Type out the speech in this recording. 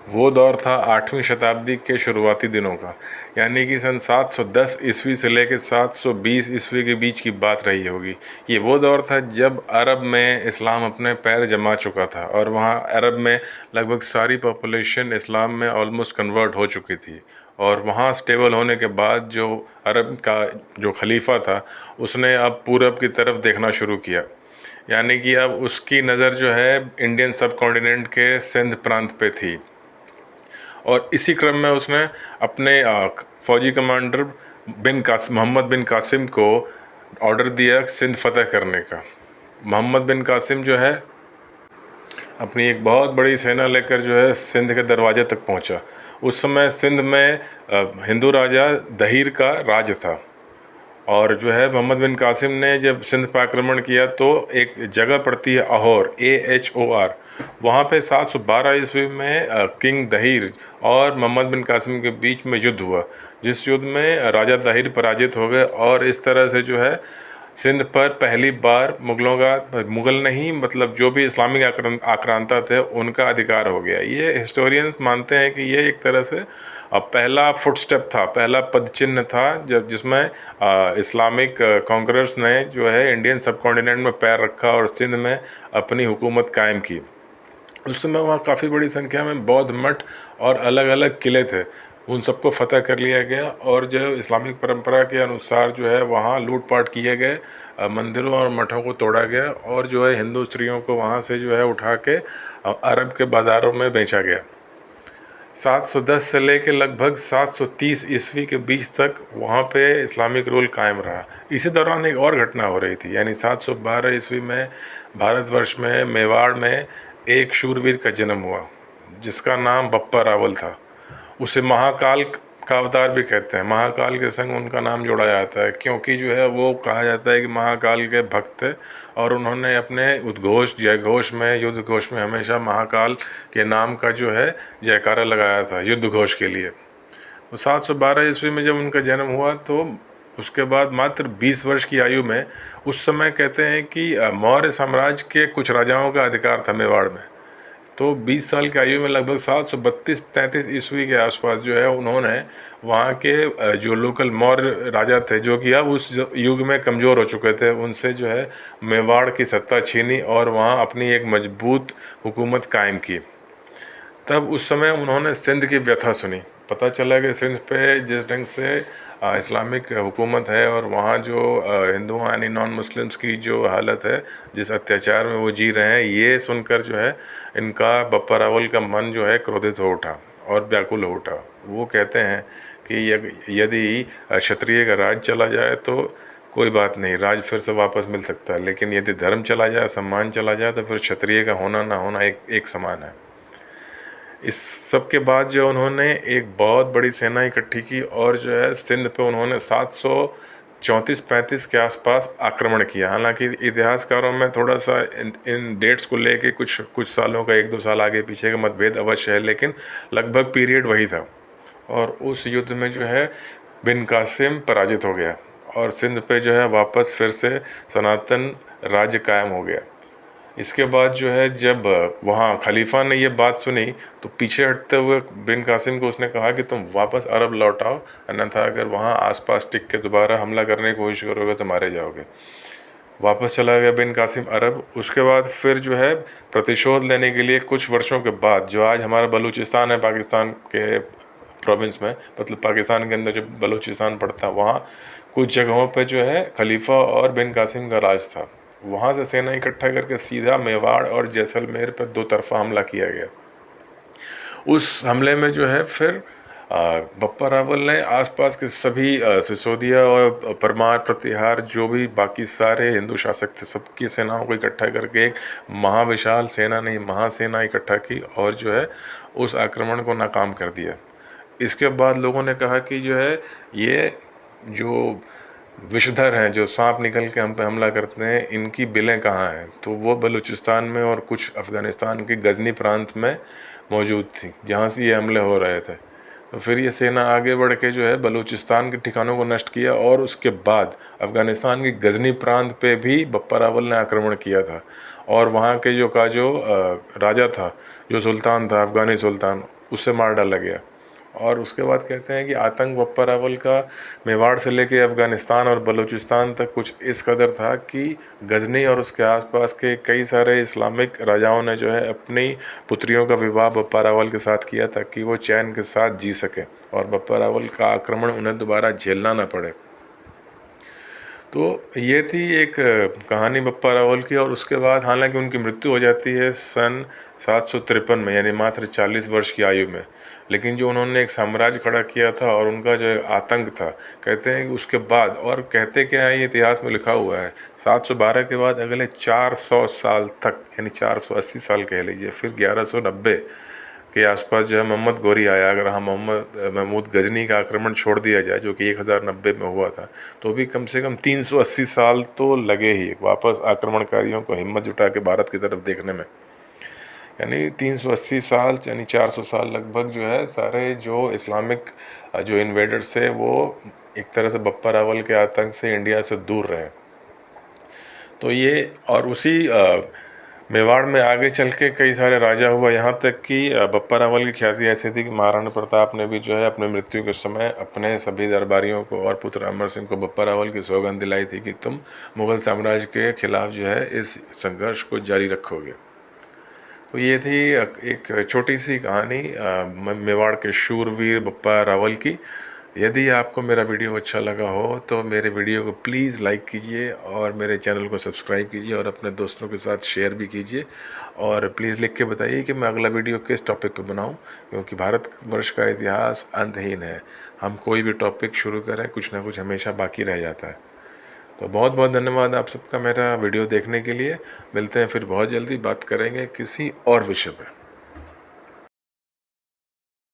वो दौर था 8वीं शताब्दी के शुरुआती दिनों का, यानी कि सन 710 ईस्वी से लेकर 720 ईस्वी के बीच की बात रही होगी। ये वो दौर था जब अरब में इस्लाम अपने पैर जमा चुका था और वहाँ अरब में लगभग सारी पॉपुलेशन इस्लाम में ऑलमोस्ट कन्वर्ट हो चुकी थी। और वहाँ स्टेबल होने के बाद जो अरब का जो खलीफा था उसने अब पूरब की तरफ देखना शुरू किया, यानी कि अब उसकी नज़र जो है इंडियन सब कॉन्टिनेंट के सिंध प्रांत पे थी। और इसी क्रम में उसने अपने फौजी कमांडर मोहम्मद बिन कासिम को ऑर्डर दिया सिंध फतह करने का। मोहम्मद बिन कासिम जो है अपनी एक बहुत बड़ी सेना लेकर जो है सिंध के दरवाजे तक पहुंचा। उस समय सिंध में हिंदू राजा दहीर का राज था। और जो है मोहम्मद बिन कासिम ने जब सिंध पर आक्रमण किया तो एक जगह पड़ती है अहोर, AHOR, वहाँ पे 712 ईस्वी में किंग दहीर और मोहम्मद बिन कासिम के बीच में युद्ध हुआ, जिस युद्ध में राजा दहीर पराजित हो गए। और इस तरह से जो है सिंध पर पहली बार मुग़ल नहीं, मतलब जो भी इस्लामिक आक्रांता थे उनका अधिकार हो गया। ये हिस्टोरियंस मानते हैं कि ये एक तरह से पहला फुटस्टेप था, पहला पदचिन्ह था जब जिसमें इस्लामिक कॉन्करर्स ने जो है इंडियन सब कॉन्टिनेंट में पैर रखा और सिंध में अपनी हुकूमत कायम की। उस समय वहाँ काफ़ी बड़ी संख्या में बौद्ध मठ और अलग अलग किले थे, उन सबको फतह कर लिया गया। और जो इस्लामिक परंपरा के अनुसार जो है वहाँ लूटपाट किए गए, मंदिरों और मठों को तोड़ा गया और जो है हिंदू स्त्रियों को वहाँ से जो है उठा के अरब के बाज़ारों में बेचा गया। 710 से लेकर लगभग 730 ईस्वी के बीच तक वहाँ पे इस्लामिक रूल कायम रहा। इसी दौरान एक और घटना हो रही थी, यानी 712 ईस्वी में भारतवर्ष में मेवाड़ में एक शूरवीर का जन्म हुआ जिसका नाम बप्पा रावल था। उसे महाकाल का अवतार भी कहते हैं। महाकाल के संग उनका नाम जोड़ा जाता है क्योंकि जो है वो कहा जाता है कि महाकाल के भक्त थे और उन्होंने अपने उद्घोष जयघोष में, युद्ध घोष में हमेशा महाकाल के नाम का जो है जयकारा लगाया था युद्ध घोष के लिए। तो 712 ईस्वी में जब उनका जन्म हुआ तो उसके बाद मात्र 20 वर्ष की आयु में, उस समय कहते हैं कि मौर्य साम्राज्य के कुछ राजाओं का अधिकार था मेवाड़ में। तो 20 साल की आयु में लगभग 732-33 ईस्वी के आसपास जो है उन्होंने वहाँ के जो लोकल मौर्य राजा थे, जो कि अब उस युग में कमज़ोर हो चुके थे, उनसे जो है मेवाड़ की सत्ता छीनी और वहाँ अपनी एक मजबूत हुकूमत कायम की। तब उस समय उन्होंने सिंध की व्यथा सुनी। पता चला कि सिंध पे जिस ढंग से इस्लामिक हुकूमत है और वहाँ जो हिंदुओं यानी नॉन मुस्लिम्स की जो हालत है, जिस अत्याचार में वो जी रहे हैं, ये सुनकर जो है इनका बप्पा रावल का मन जो है क्रोधित हो उठा और व्याकुल हो उठा। वो कहते हैं कि यदि क्षत्रिय का राज चला जाए तो कोई बात नहीं, राज फिर से वापस मिल सकता है, लेकिन यदि धर्म चला जाए, सम्मान चला जाए, तो फिर क्षत्रिय का होना ना होना एक समान है। इस सब के बाद जो उन्होंने एक बहुत बड़ी सेना इकट्ठी की और जो है सिंध पे उन्होंने 734-35 के आसपास आक्रमण किया। हालांकि इतिहासकारों में थोड़ा सा इन डेट्स को लेके कुछ सालों का 1-2 साल आगे पीछे का मतभेद अवश्य है, लेकिन लगभग पीरियड वही था। और उस युद्ध में जो है बिन कासिम पराजित हो गया और सिंध पे जो है वापस फिर से सनातन राज्य कायम हो गया। इसके बाद जो है जब वहाँ खलीफा ने ये बात सुनी तो पीछे हटते हुए बिन कासिम को उसने कहा कि तुम वापस अरब लौट आओ, अन्यथा अगर वहाँ आसपास टिक के दोबारा हमला करने की कोशिश करोगे तो मारे जाओगे। वापस चला गया बिन कासिम अरब। उसके बाद फिर जो है प्रतिशोध लेने के लिए कुछ वर्षों के बाद, जो आज हमारा बलूचिस्तान है पाकिस्तान के प्रोविंस में, मतलब पाकिस्तान के अंदर जो बलूचिस्तान पड़ता है, वहाँ कुछ जगहों पे जो है खलीफा और बिन कासिम का राज था। वहाँ से सेना इकट्ठा करके सीधा मेवाड़ और जैसलमेर पर दो तरफा हमला किया गया। उस हमले में जो है फिर बप्पा रावल ने आसपास के सभी सिसोदिया और परमार, प्रतिहार, जो भी बाकी सारे हिंदू शासक थे, सबकी सेनाओं को इकट्ठा करके एक महाविशाल सेना नहीं, महासेना इकट्ठा की और जो है उस आक्रमण को नाकाम कर दिया। इसके बाद लोगों ने कहा कि जो है ये जो विषधर हैं, जो सांप निकल के हम पे हमला करते हैं, इनकी बिलें कहाँ हैं? तो वो बलूचिस्तान में और कुछ अफ़गानिस्तान के गजनी प्रांत में मौजूद थी, जहाँ से ये हमले हो रहे थे। तो फिर ये सेना आगे बढ़ के जो है बलूचिस्तान के ठिकानों को नष्ट किया और उसके बाद अफ़गानिस्तान के गजनी प्रांत पे भी बप्पा रावल ने आक्रमण किया था। और वहाँ के जो राजा था, जो सुल्तान था, अफ़गानी सुल्तान, उससे मार डाला गया। और उसके बाद कहते हैं कि आतंक बप्पा रावल का मेवाड़ से लेके अफ़गानिस्तान और बलूचिस्तान तक कुछ इस कदर था कि गजनी और उसके आसपास के कई सारे इस्लामिक राजाओं ने जो है अपनी पुत्रियों का विवाह बप्पा रावल के साथ किया ताकि वो चैन के साथ जी सके और बप्पा रावल का आक्रमण उन्हें दोबारा झेलना ना पड़े। तो ये थी एक कहानी बप्पा रावल की। और उसके बाद हालांकि उनकी मृत्यु हो जाती है सन 753 में, यानी मात्र 40 वर्ष की आयु में। लेकिन जो उन्होंने एक साम्राज्य खड़ा किया था और उनका जो आतंक था, कहते हैं कि उसके बाद, और कहते क्या है, ये इतिहास में लिखा हुआ है, 712 के बाद अगले 400 साल तक, यानी 480 साल कह लीजिए, फिर 1190 के आसपास जो है मोहम्मद गोरी आया। अगर हम मोहम्मद महमूद गजनी का आक्रमण छोड़ दिया जाए जो कि 1090 में हुआ था, तो भी कम से कम 380 साल तो लगे ही वापस आक्रमणकारियों को हिम्मत जुटा के भारत की तरफ देखने में। यानी 380 साल यानी 400 साल लगभग जो है सारे जो इस्लामिक जो इन्वेडर्स थे वो एक तरह से बप्पा रावल के आतंक से इंडिया से दूर रहे। तो ये, और उसी मेवाड़ में आगे चल के कई सारे राजा हुआ, यहाँ तक कि बप्पा रावल की ख्याति ऐसी थी कि महाराणा प्रताप ने भी जो है अपने मृत्यु के समय अपने सभी दरबारियों को और पुत्र अमर सिंह को बप्पा रावल की सौगंध दिलाई थी कि तुम मुग़ल साम्राज्य के खिलाफ जो है इस संघर्ष को जारी रखोगे। तो ये थी एक छोटी सी कहानी मेवाड़ के शूरवीर बप्पा रावल की। यदि आपको मेरा वीडियो अच्छा लगा हो तो मेरे वीडियो को प्लीज़ लाइक कीजिए और मेरे चैनल को सब्सक्राइब कीजिए और अपने दोस्तों के साथ शेयर भी कीजिए। और प्लीज़ लिख के बताइए कि मैं अगला वीडियो किस टॉपिक पर बनाऊं, क्योंकि भारतवर्ष का इतिहास अंतहीन है। हम कोई भी टॉपिक शुरू करें, कुछ ना कुछ हमेशा बाकी रह जाता है। तो बहुत बहुत धन्यवाद आप सबका मेरा वीडियो देखने के लिए। मिलते हैं फिर बहुत जल्दी, बात करेंगे किसी और विषय पर।